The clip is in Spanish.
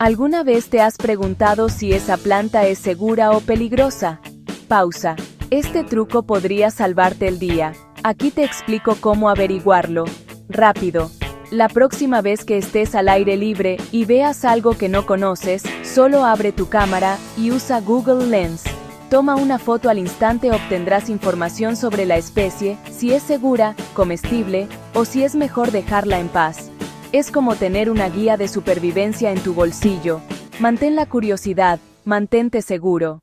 ¿Alguna vez te has preguntado si esa planta es segura o peligrosa? Pausa. Este truco podría salvarte el día. Aquí te explico cómo averiguarlo. Rápido. La próxima vez que estés al aire libre y veas algo que no conoces, solo abre tu cámara y usa Google Lens. Toma una foto al instante, obtendrás información sobre la especie, si es segura, comestible, o si es mejor dejarla en paz. Es como tener una guía de supervivencia en tu bolsillo. Mantén la curiosidad, mantente seguro.